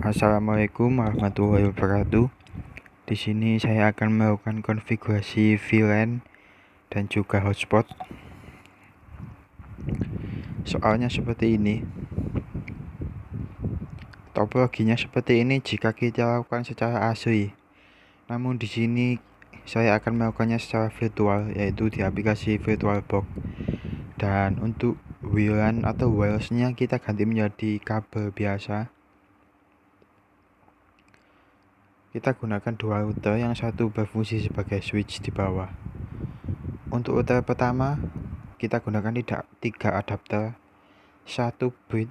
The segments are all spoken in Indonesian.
Assalamualaikum warahmatullahi wabarakatuh. Di sini saya akan melakukan konfigurasi VLAN dan juga hotspot. Soalnya seperti ini. Topologinya seperti ini jika kita lakukan secara asli. Namun di sini saya akan melakukannya secara virtual, yaitu di aplikasi VirtualBox. Dan untuk WLAN atau wirelessnya kita ganti menjadi kabel biasa. Kita gunakan dua router, yang satu berfungsi sebagai switch di bawah. Untuk router pertama, kita gunakan tiga adapter, satu bridge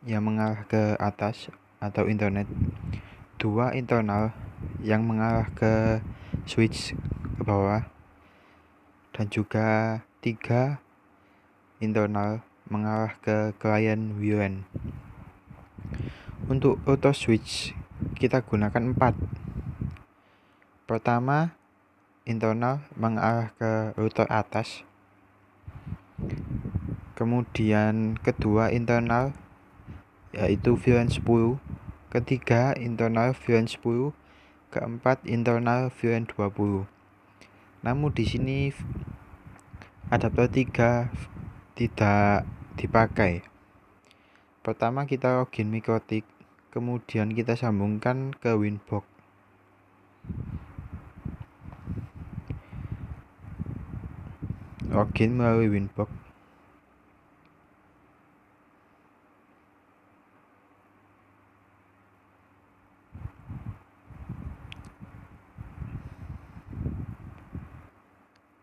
yang mengarah ke atas atau internet, dua internal yang mengarah ke switch ke bawah, dan juga tiga internal mengarah ke klien WLAN. Untuk router switch kita gunakan 4. Pertama, internal mengarah ke router atas. Kemudian kedua internal yaitu VLAN 10, ketiga internal VLAN 10, keempat internal VLAN 20. Namun di sini adapter 3 tidak dipakai. Pertama kita login MikroTik, kemudian kita sambungkan ke Winbox. Login melalui Winbox.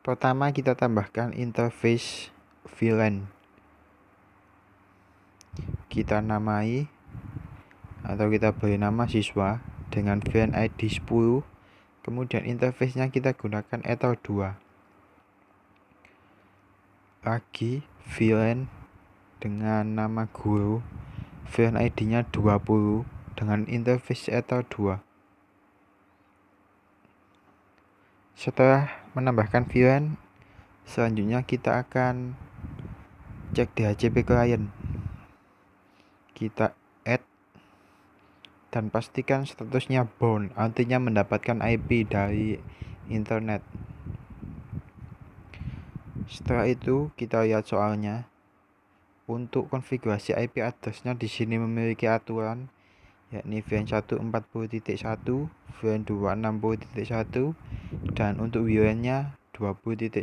Pertama kita tambahkan interface VLAN. Kita namai atau kita beri nama siswa dengan VLAN ID 10. Kemudian interface-nya kita gunakan Ether 2. Lagi VLAN dengan nama guru, VLAN ID-nya 20 dengan interface Ether 2. Setelah menambahkan VLAN, selanjutnya kita akan cek DHCP client. Kita add dan pastikan statusnya bound, artinya mendapatkan IP dari internet. Setelah itu kita lihat soalnya. Untuk konfigurasi IP address-nya di sini memiliki aturan, yakni VLAN 1 40.1, VLAN 2 60.1, dan untuk WLAN-nya 20.1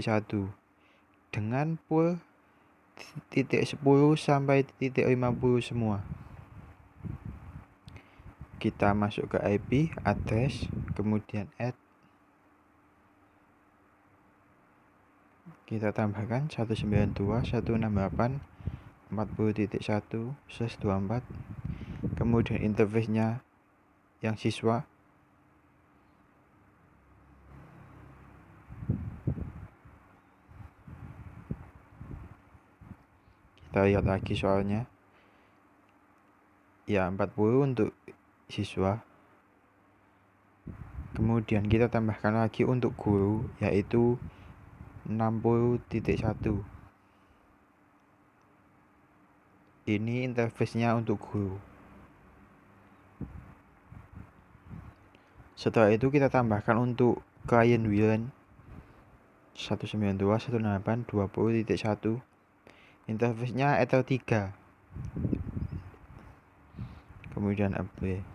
dengan pool titik 10 sampai titik 50 semua. Kita masuk ke IP address, kemudian add. Kita tambahkan 192.168.40.1/24. Kemudian interface-nya yang siswa. Kita lihat lagi soalnya. Ya, 40 untuk siswa. Kemudian kita tambahkan lagi untuk guru, yaitu 60.1. Ini interface-nya untuk guru. Setelah itu kita tambahkan untuk klien WLAN 192.168.20.1. Interface-nya Ether 3. Kemudian apply.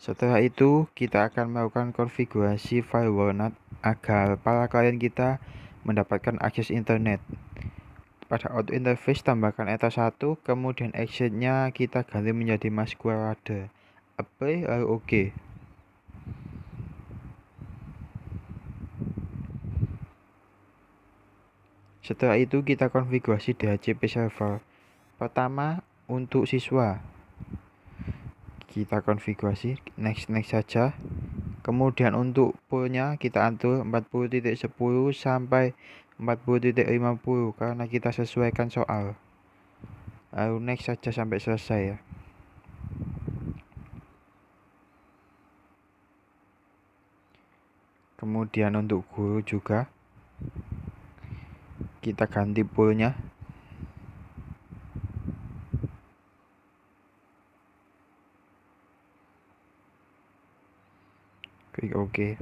Setelah itu kita akan melakukan konfigurasi firewall NAT agar para klien kita mendapatkan akses internet. Pada auto interface tambahkan Ether 1, kemudian exit-nya kita ganti menjadi masquerade. Apply lalu OK. Setelah itu kita konfigurasi DHCP server. Pertama untuk siswa. Kita konfigurasi next saja. Kemudian untuk poolnya kita atur 40.10 sampai 40.50 karena kita sesuaikan soal. Lalu next saja sampai selesai ya. Kemudian untuk guru juga kita ganti poolnya Klik OK.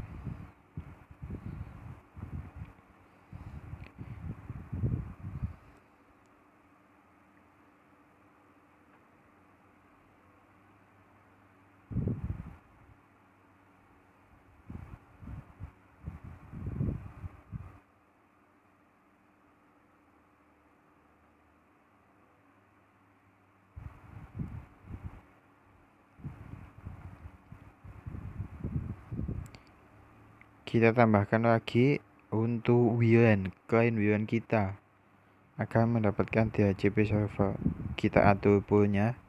Kita tambahkan lagi untuk VLAN, klien VLAN kita akan mendapatkan DHCP server. Kita atur poolnya.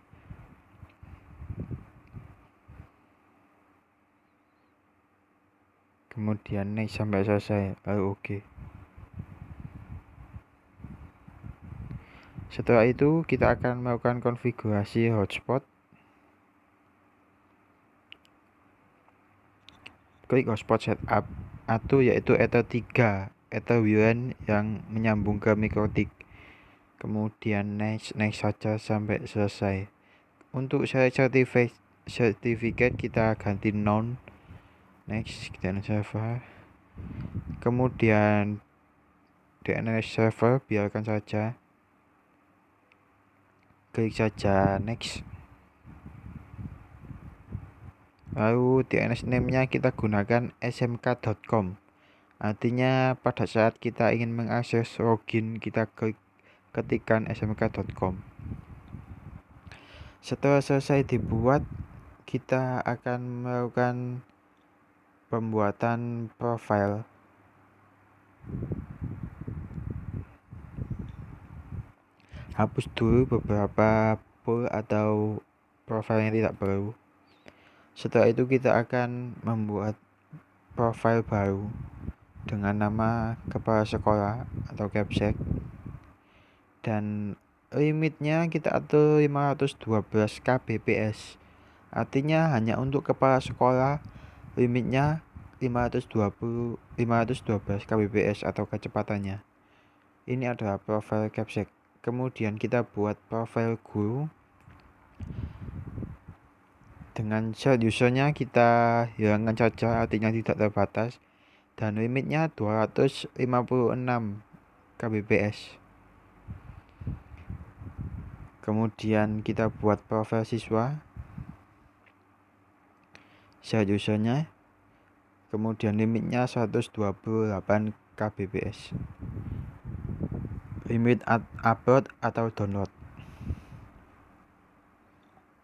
Kemudian next sampai selesai, lalu OK. Setelah itu kita akan melakukan konfigurasi hotspot. Klik hotspot setup atau yaitu Ether 3 Ether VLAN yang menyambung ke MikroTik. Kemudian next saja sampai selesai. Untuk sertifikat kita ganti non. Next DNS server. Kemudian DNS server biarkan saja. Klik saja next. Lalu DNS name-nya kita gunakan smk.com. Artinya pada saat kita ingin mengakses login, kita ketikkan smk.com. Setelah selesai dibuat, kita akan melakukan pembuatan profil. Hapus dulu beberapa pool atau profil yang tidak perlu. Setelah itu kita akan membuat profil baru dengan nama kepala sekolah atau capsek, dan limitnya kita atur 512 kbps. Artinya hanya untuk kepala sekolah limitnya 512 kbps atau kecepatannya. Ini adalah profil capsek. Kemudian kita buat profil guru. Dengan set usernya kita hilangkan saja, artinya tidak terbatas, dan limitnya 256 kbps. Kemudian kita buat profil siswa, set usernya, kemudian limitnya 128 kbps. Limit upload atau download.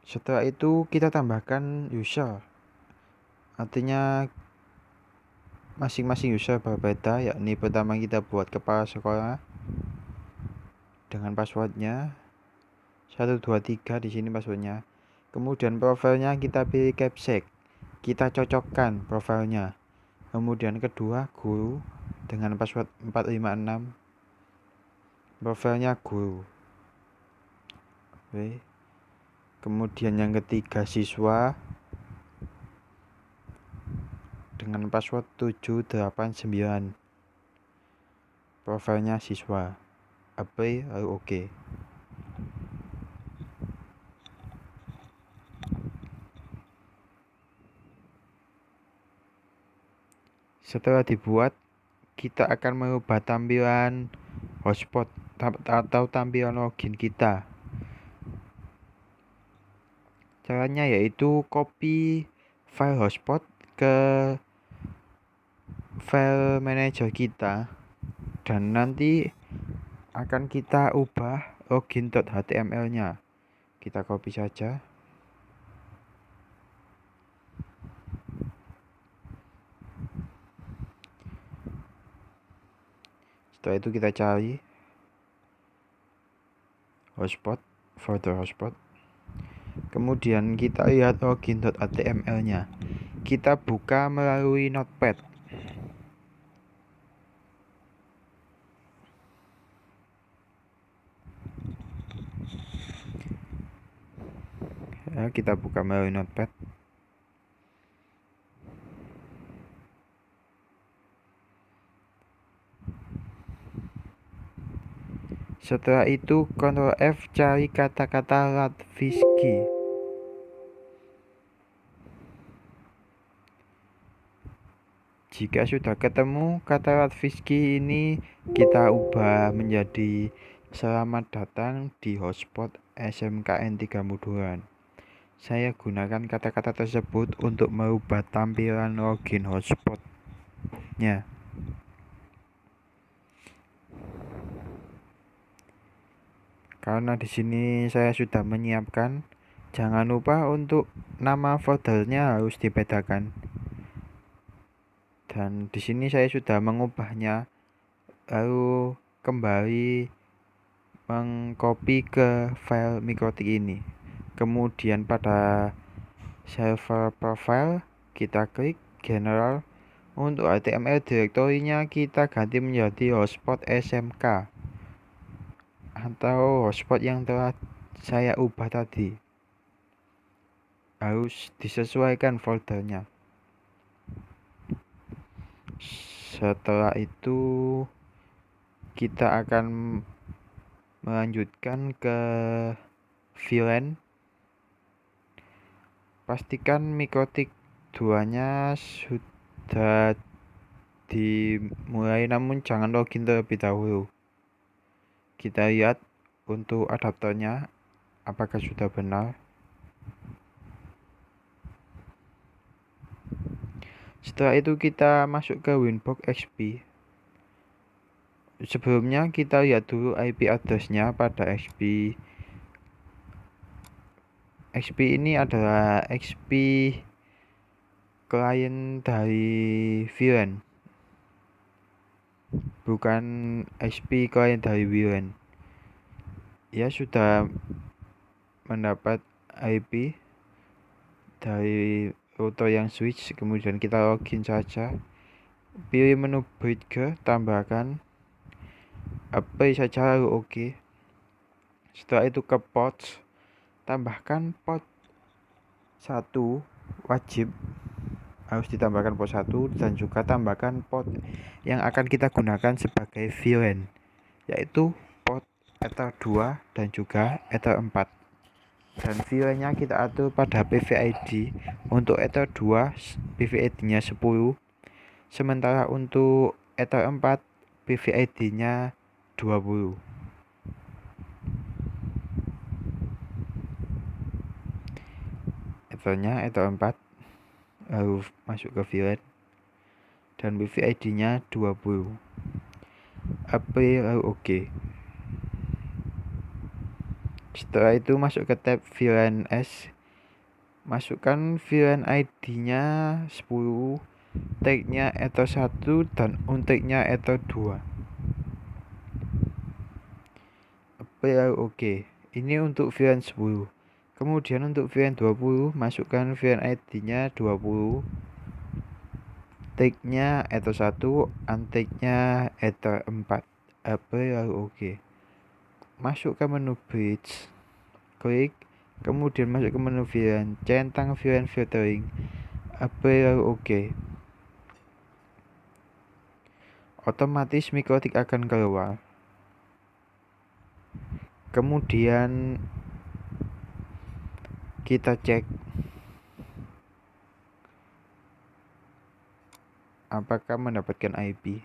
Setelah itu kita tambahkan user, artinya masing-masing user berbeda, yakni pertama kita buat kepala sekolah dengan passwordnya 123, di sini passwordnya. Kemudian profilnya kita pilih capsek, kita cocokkan profilnya. Kemudian kedua guru dengan password 456, profilnya guru. Oke. Kemudian yang ketiga siswa dengan password 789, profilnya siswa. Apply lalu OK. Setelah dibuat, kita akan mengubah tampilan hotspot atau tampilan login kita. Caranya yaitu copy file hotspot ke file manager kita, dan nanti akan kita ubah login.html-nya. Kita copy saja. Setelah itu kita cari hotspot, folder hotspot. Kemudian kita lihat login.html-nya. Kita buka melalui Notepad. Ya, kita buka melalui Notepad. Setelah itu Ctrl F, cari kata-kata Latviski. Jika sudah ketemu kata Latviski ini, kita ubah menjadi selamat datang di hotspot SMKN 3 Muduran. Saya gunakan kata-kata tersebut untuk merubah tampilan login hotspotnya. Karena di sini saya sudah menyiapkan, jangan lupa untuk nama foldernya harus dibedakan. Dan di sini saya sudah mengubahnya, lalu kembali mengcopy ke file mikrotik ini. Kemudian pada server profile kita klik general. Untuk HTML direktorinya kita ganti menjadi hotspot SMK atau hotspot yang telah saya ubah tadi. Harus disesuaikan foldernya. Setelah itu kita akan melanjutkan ke VLAN. Pastikan mikrotik 2-nya sudah dimulai, namun jangan login terlebih dahulu. Kita lihat untuk adaptornya apakah sudah benar. Setelah itu kita masuk ke Winbox XP. Sebelumnya kita lihat dulu IP address-nya pada XP. XP ini adalah XP klien dari VLAN, bukan XP klien dari VLAN. Ya, sudah mendapat IP dari router yang switch, kemudian kita login saja. Pilih menu bridge, tambahkan apply saja, lalu oke. Setelah itu ke ports, tambahkan port 1, wajib harus ditambahkan port 1, dan juga tambahkan port yang akan kita gunakan sebagai VLAN, yaitu port Ether 2 dan juga Ether 4. Dan VLAN-nya kita atur pada PVID. Untuk Ether 2 PVID-nya 10, sementara untuk Ether 4 PVID-nya 20. Ethernya Ether 4, lalu masuk ke VLAN dan PVID-nya 20. Apply lalu oke. Setelah itu masuk ke tab VLAN S. Masukkan VLAN ID-nya 10, tag-nya Ether 1 dan untake-nya Ether 2. Apply lalu oke. Ini untuk VLAN 10. Kemudian untuk VLAN 20, masukkan VLAN ID-nya 20, tag-nya Ether 1, untake-nya Ether 4. Apply lalu oke. Masuk ke menu bridge, klik, kemudian masuk ke menu VLAN, centang VLAN filtering, apply lalu oke. Otomatis mikrotik akan keluar. Kemudian kita cek apakah mendapatkan IP.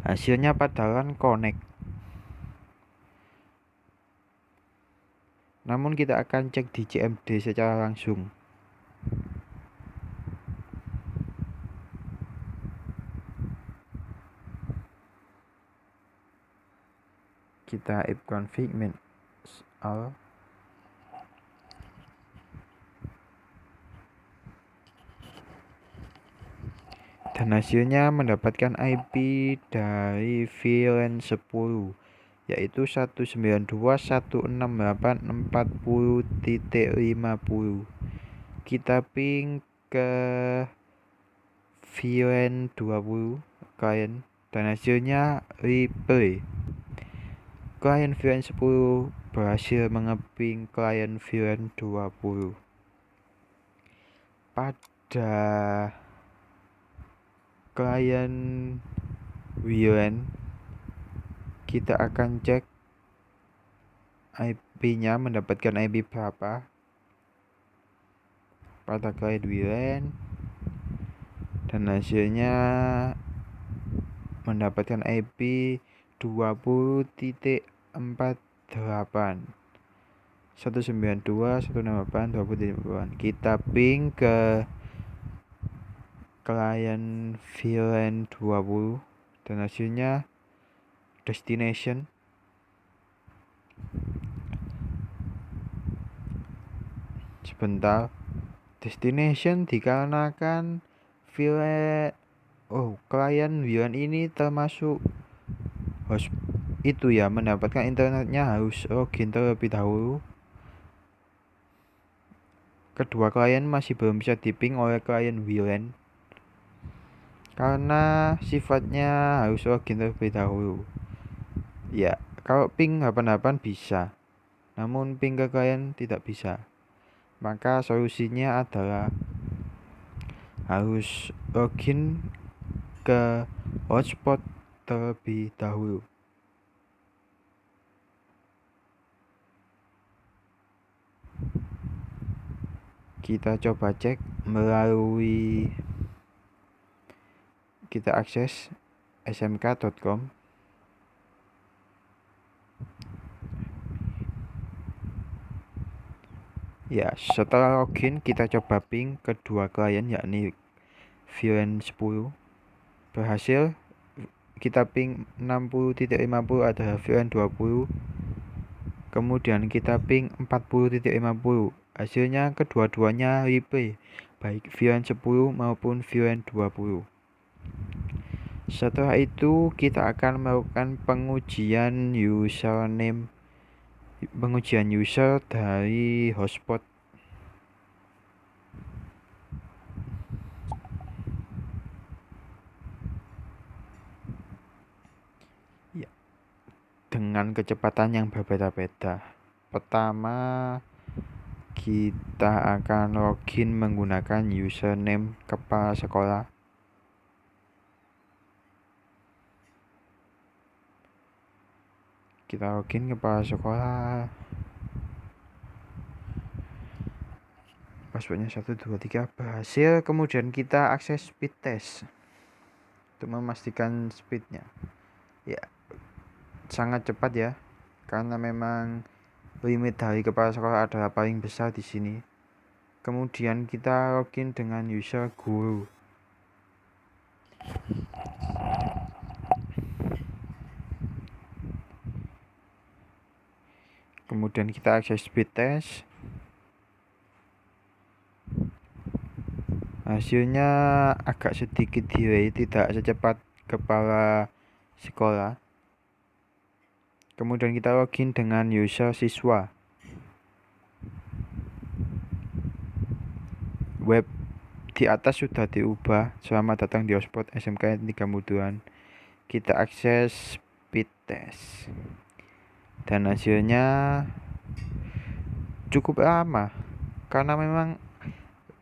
Hasilnya padawan connect. Namun kita akan cek di CMD secara langsung. Kita ipconfig min all. Dan hasilnya mendapatkan IP dari VLAN 10, yaitu 192.168.40.50. Kita ping ke VLAN 20 klien dan hasilnya replay. Klien VLAN 10 berhasil mengeping klien VLAN 20. Pada klien VLAN kita akan cek IP-nya mendapatkan IP berapa. pada klien VLAN, dan hasilnya mendapatkan IP 20.48 192.168.20.8. Kita ping ke klien VLAN 20 dan hasilnya destination sebentar. Destination dikarenakan VLAN klien VLAN ini termasuk host itu ya, mendapatkan internetnya harus login terlebih dahulu. Kedua klien masih belum bisa diping oleh klien VLAN karena sifatnya harus login terlebih dahulu. Ya, kalau ping 88 bisa, namun ping ke klien tidak bisa. Maka solusinya adalah harus login ke hotspot terlebih dahulu. Kita coba cek melalui kita akses smk.com. Ya, setelah login kita coba ping kedua klien yakni VLAN 10. Berhasil. Kita ping 60.50 adalah VLAN 20. Kemudian kita ping 40.50. Hasilnya kedua-duanya IP, baik VLAN 10 maupun VLAN 20. Setelah itu kita akan melakukan pengujian user dari hotspot. Ya, dengan kecepatan yang berbeda-beda. Pertama, kita akan login menggunakan username kepala sekolah. Kita login kepala sekolah. Passwordnya 123 berhasil. Kemudian kita akses speed test untuk memastikan speednya. Ya, sangat cepat ya, karena memang limit dari kepala sekolah adalah paling besar di sini. Kemudian kita login dengan user guru. Kemudian kita akses speed test. Hasilnya agak sedikit delay, tidak secepat kepala sekolah. Kemudian kita login dengan user siswa. Web di atas sudah diubah. Selamat datang di hotspot SMK 3 Muduan. Kita akses speed test. Dan hasilnya cukup lama karena memang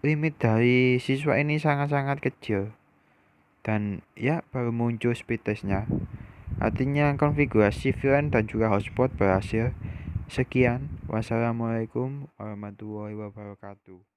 limit dari siswa ini sangat-sangat kecil. Dan ya, baru muncul speed testnya. Artinya konfigurasi VLAN dan juga hotspot berhasil. Sekian, wassalamualaikum warahmatullahi wabarakatuh.